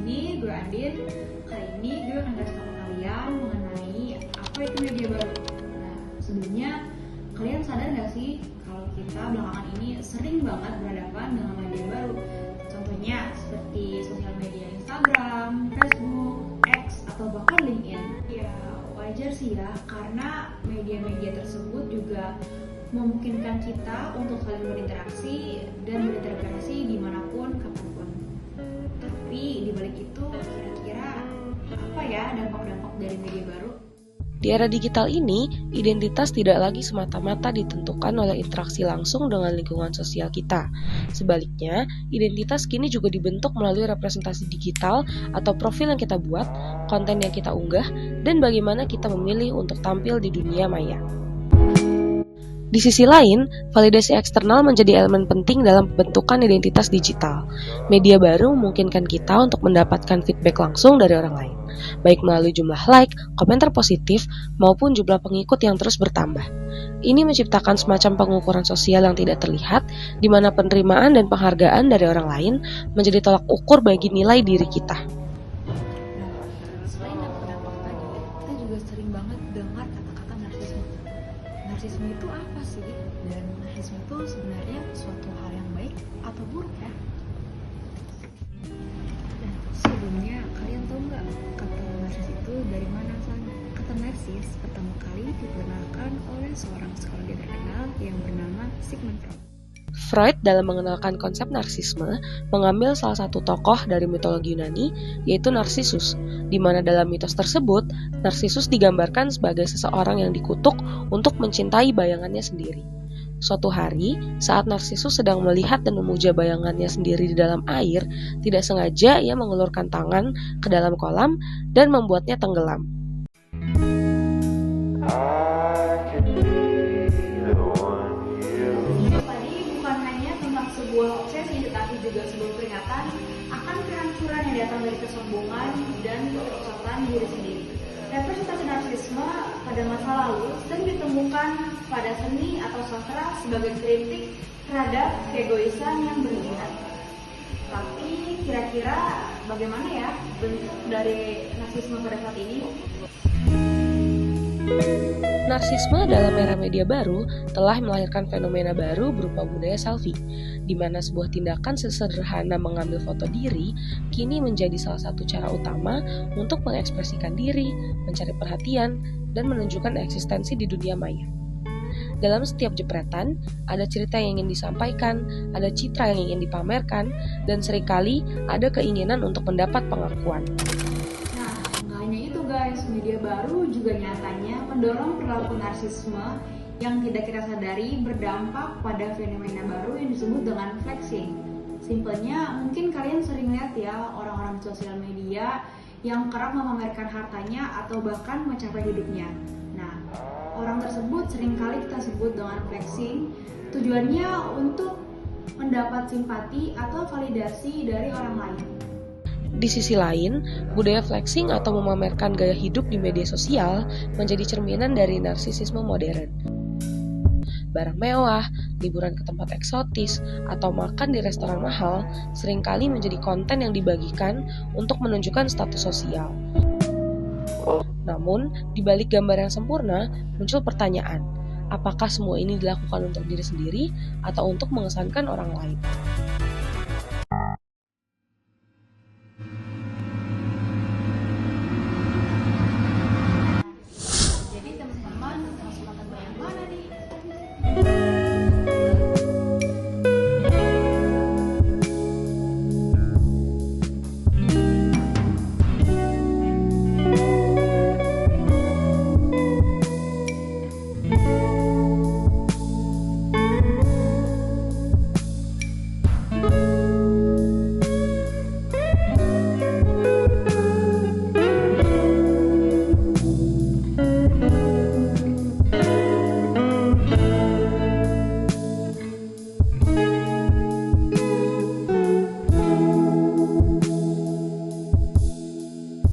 sini gue Andin. Kali ini gue akan kasih tahu kalian mengenai apa itu media baru. Nah, sebelumnya kalian sadar nggak sih kalau kita belakangan ini sering banget berhadapan dengan media baru? Contohnya seperti sosial media Instagram, Facebook, X, atau bahkan LinkedIn. Ya wajar sih ya, karena media-media tersebut juga memungkinkan kita untuk saling berinteraksi dan berintegrasi dimanapun, kapanpun. Tapi dibalik itu, kira-kira apa ya dampak-dampak dari media baru? Di era digital ini, identitas tidak lagi semata-mata ditentukan oleh interaksi langsung dengan lingkungan sosial kita. Sebaliknya, identitas kini juga dibentuk melalui representasi digital atau profil yang kita buat, konten yang kita unggah, dan bagaimana kita memilih untuk tampil di dunia maya. Di sisi lain, validasi eksternal menjadi elemen penting dalam pembentukan identitas digital. Media baru memungkinkan kita untuk mendapatkan feedback langsung dari orang lain, baik melalui jumlah like, komentar positif, maupun jumlah pengikut yang terus bertambah. Ini menciptakan semacam pengukuran sosial yang tidak terlihat, di mana penerimaan dan penghargaan dari orang lain menjadi tolak ukur bagi nilai diri kita. Selain dampak-dampak tadi, kita juga sering banget dengar kata-kata narsisme. Narsisme itu apa sih? Dan narsisme itu sebenarnya suatu hal yang baik atau buruk ya? Sebelumnya, kalian tahu nggak kata narsis itu dari mana asalnya? Kata narsis pertama kali diperkenalkan oleh seorang psikologi terkenal yang bernama Sigmund Freud. Freud dalam mengenalkan konsep narsisme mengambil salah satu tokoh dari mitologi Yunani, yaitu Narsisus, di mana dalam mitos tersebut, Narsisus digambarkan sebagai seseorang yang dikutuk untuk mencintai bayangannya sendiri. Suatu hari, saat Narsisus sedang melihat dan memuja bayangannya sendiri di dalam air, tidak sengaja ia mengulurkan tangan ke dalam kolam dan membuatnya tenggelam. Sebuah obsesi, tetapi juga sebuah peringatan akan kehancuran yang datang dari kesombongan dan kerusakan diri sendiri. Representasi narsisme pada masa lalu sering ditemukan pada seni atau sastra sebagai kritik terhadap keegoisan yang berlebihan. Tapi kira-kira bagaimana ya bentuk dari narsisme pada saat ini? Narsisme dalam era media baru telah melahirkan fenomena baru berupa budaya selfie, di mana sebuah tindakan sesederhana mengambil foto diri kini menjadi salah satu cara utama untuk mengekspresikan diri, mencari perhatian, dan menunjukkan eksistensi di dunia maya. Dalam setiap jepretan, ada cerita yang ingin disampaikan, ada citra yang ingin dipamerkan, dan seringkali ada keinginan untuk mendapat pengakuan. Guys, media baru juga nyatanya mendorong perilaku narsisme yang tidak kita sadari berdampak pada fenomena baru yang disebut dengan flexing. Simpelnya, mungkin kalian sering lihat ya orang-orang di sosial media yang kerap memamerkan hartanya atau bahkan mencapai hidupnya. Nah, orang tersebut seringkali kita sebut dengan flexing. Tujuannya untuk mendapat simpati atau validasi dari orang lain. Di sisi lain, budaya flexing atau memamerkan gaya hidup di media sosial menjadi cerminan dari narsisisme modern. Barang mewah, liburan ke tempat eksotis, atau makan di restoran mahal seringkali menjadi konten yang dibagikan untuk menunjukkan status sosial. Namun, di balik gambar yang sempurna, muncul pertanyaan, apakah semua ini dilakukan untuk diri sendiri atau untuk mengesankan orang lain?